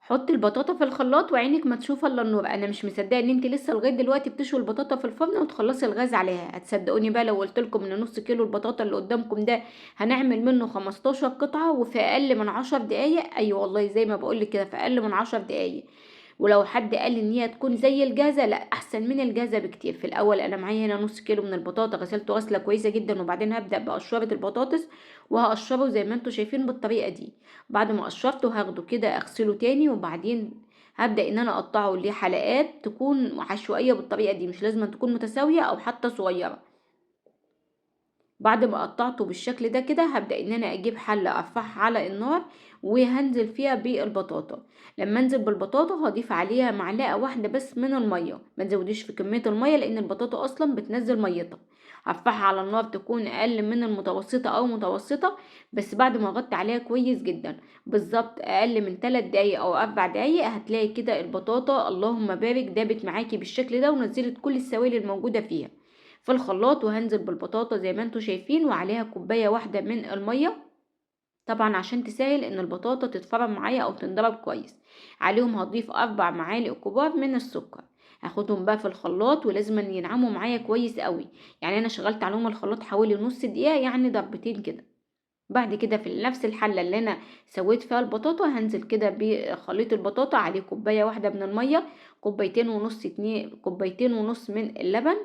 حطي البطاطا في الخلاط وعينك ما تشوف الا النور. انا مش مصدقه ان انت لسه لغايه دلوقتي بتشوي البطاطا في الفرن وتخلصي الغاز عليها. هتصدقوني بقى لو قلت لكم ان نص كيلو البطاطا اللي قدامكم ده هنعمل منه 15 قطعه وفي اقل من 10 دقايق؟ ايوه والله زي ما بقول لك كده، في اقل من 10 دقايق. ولو حد قال لي ان هي تكون زي الجاهزه، لا، احسن من الجاهزه بكتير. في الاول انا معايا هنا نص كيلو من البطاطا، غسلته غسله كويسه جدا، وبعدين هبدا بقشره البطاطس وهقشره زي ما انتم شايفين بالطريقه دي. بعد ما قشرته هاخده كده اغسله تاني، وبعدين هبدأ ان انا اقطعه لحلقات تكون عشوائية بالطريقة دي، مش لازم تكون متساوية او حتى صغيرة. بعد ما قطعته بالشكل ده كده هبدأ ان انا اجيب حلة ارفعها على النار وهنزل فيها بالبطاطا. لما انزل بالبطاطا هضيف عليها معلقة واحدة بس من المية، ما تزوديش في كمية المية لان البطاطا اصلا بتنزل ميتها. هرفعها على النار تكون اقل من المتوسطة او متوسطة، بس بعد ما اغطي عليها كويس جدا، بالظبط اقل من 3 دقايق او 4 دقايق، هتلاقي كده البطاطا اللهم بارك دابت معاكي بالشكل ده ونزلت كل السوائل الموجودة فيها في الخلاط. وهنزل بالبطاطا زي ما انتوا شايفين وعليها كوباية واحدة من المية، طبعا عشان تسهل ان البطاطا تتفرم معايا او تنضرب كويس. عليهم هضيف 4 معالق كبار من السكر. هاخدهم بقى في الخلاط ولازم ينعموا معايا كويس قوي. يعني انا شغلت عليهم الخلاط حوالي نص دقيقة، يعني ضربتين كده. بعد كده في نفس الحلة اللي انا سويت فيها البطاطا هنزل كده بخليط البطاطا، عليه كوباية واحدة من المية، كوبايتين ونص من اللبن.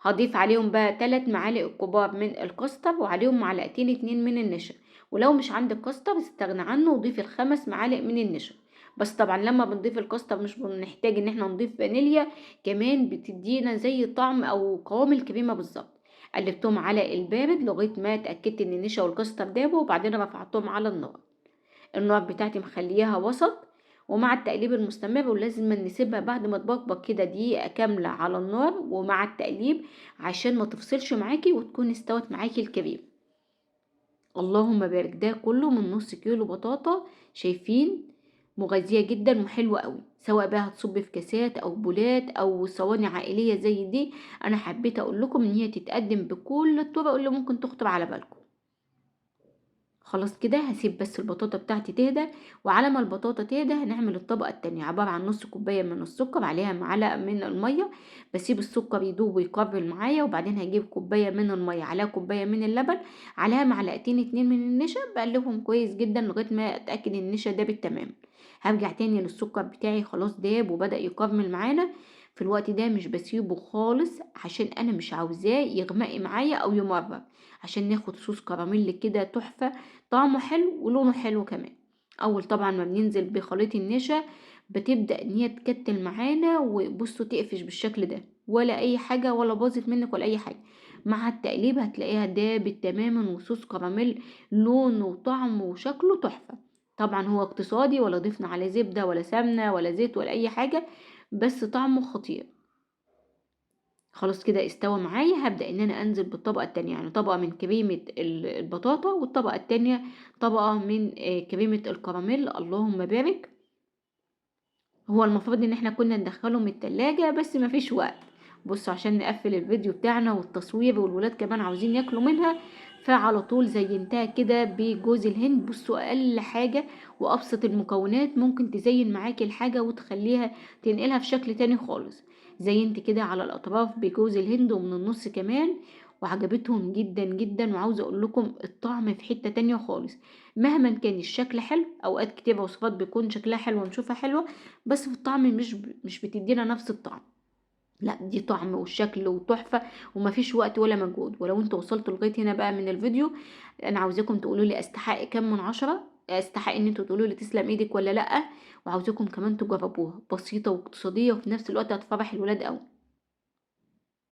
هضيف عليهم بقى 3 معالق كبار من الكاستر، وعليهم معلقتين 2 من النشا. ولو مش عندك كاستر استغنى عنه وضيف ال5 معالق من النشا. بس طبعا لما بنضيف الكاستر مش بنحتاج ان احنا نضيف فانيليا، كمان بتدينا زي طعم او قوام الكريمه بالظبط. قلبتهم على البارد لغايه ما اتاكدت ان النشا والكاستر دابوا، وبعدين رفعتهم على النار. النار بتاعتي مخليها وسط، ومع التقليب المستمر، ولازم نسيبها بعد ما تبقبق كده دقيقة كاملة على النار ومع التقليب عشان ما تفصلش معاكي وتكون استوت معاكي الكريم. اللهم بارك، ده كله من نص كيلو بطاطا. شايفين؟ مغذية جدا وحلوة قوي، سواء بقى هتصب في كاسات او بولات او صواني عائلية زي دي. انا حبيت اقول لكم ان هي تتقدم بكل الطرق اللي ممكن تخطر على بالكم. خلاص كده هسيب بس البطاطا بتاعتي تهدى، وعلى ما البطاطا تهدى هنعمل الطبقة التانية، عبارة عن نص كوباية من السكر عليها معلقة من المية. بسيب السكر يدوب ويقرل معايا، وبعدين هجيب كوباية من المية عليها كوباية من اللبن عليها معلقتين 2 من النشا، بقلبهم كويس جدا لغاية ما اتأكد ان النشا دابت تمام. هرجع تاني للسكر بتاعي، خلاص داب وبدأ يكرمل معانا. في الوقت ده مش بسيبه خالص عشان انا مش عاوزاه يغمق معايا او يمرر، عشان ناخد صوص كراميل كده تحفة، طعمه حلو ولونه حلو كمان. اول طبعا ما بننزل بخليط النشا بتبدأ ان هي تكتل معانا، وبصوا تقفش بالشكل ده، ولا اي حاجة ولا باظت منك ولا اي حاجة. مع التقليب هتلاقيها دابت تماما وصوص كراميل، لونه وطعمه وشكله تحفة. طبعا هو اقتصادي، ولا ضفنا عليه زبدة ولا سمنة ولا زيت ولا اي حاجة، بس طعمه خطير. خلاص كده استوى معايا، هبدأ ان انا انزل بالطبقة التانية، يعني طبقة من كريمة البطاطا والطبقة التانية طبقة من كريمة الكراميل. اللهم بارك. هو المفروض ان احنا كنا ندخلهم التلاجة بس مفيش وقت. بصوا عشان نقفل الفيديو بتاعنا والتصوير والولاد كمان عاوزين ياكلوا منها، فعلى طول زينتها كده بجوز الهند. بصوا اقل حاجة وابسط المكونات ممكن تزين معاكي الحاجة وتخليها تنقلها في شكل تاني خالص. زينت كده على الاطراف بجوز الهند ومن النص كمان، وعجبتهم جدا جدا. وعاوزه اقول لكم الطعم في حتة تانية خالص. مهما كان الشكل حلو، اوقات كتير وصفات بيكون شكلها حلو ونشوفها حلوة بس في الطعم مش بتدينا نفس الطعم. لا، دي طعم وشكل وتحفة ومفيش وقت ولا مجهود. ولو انتوا وصلتوا لغاية هنا بقى من الفيديو، انا عاوزاكم تقولوا لي استحق كام من 10، استحق ان انتوا تقولوا لي تسلم ايدك ولا لا. وعاوزاكم كمان تجربوها، بسيطة واقتصادية وفي نفس الوقت هتفرح الولاد قوي.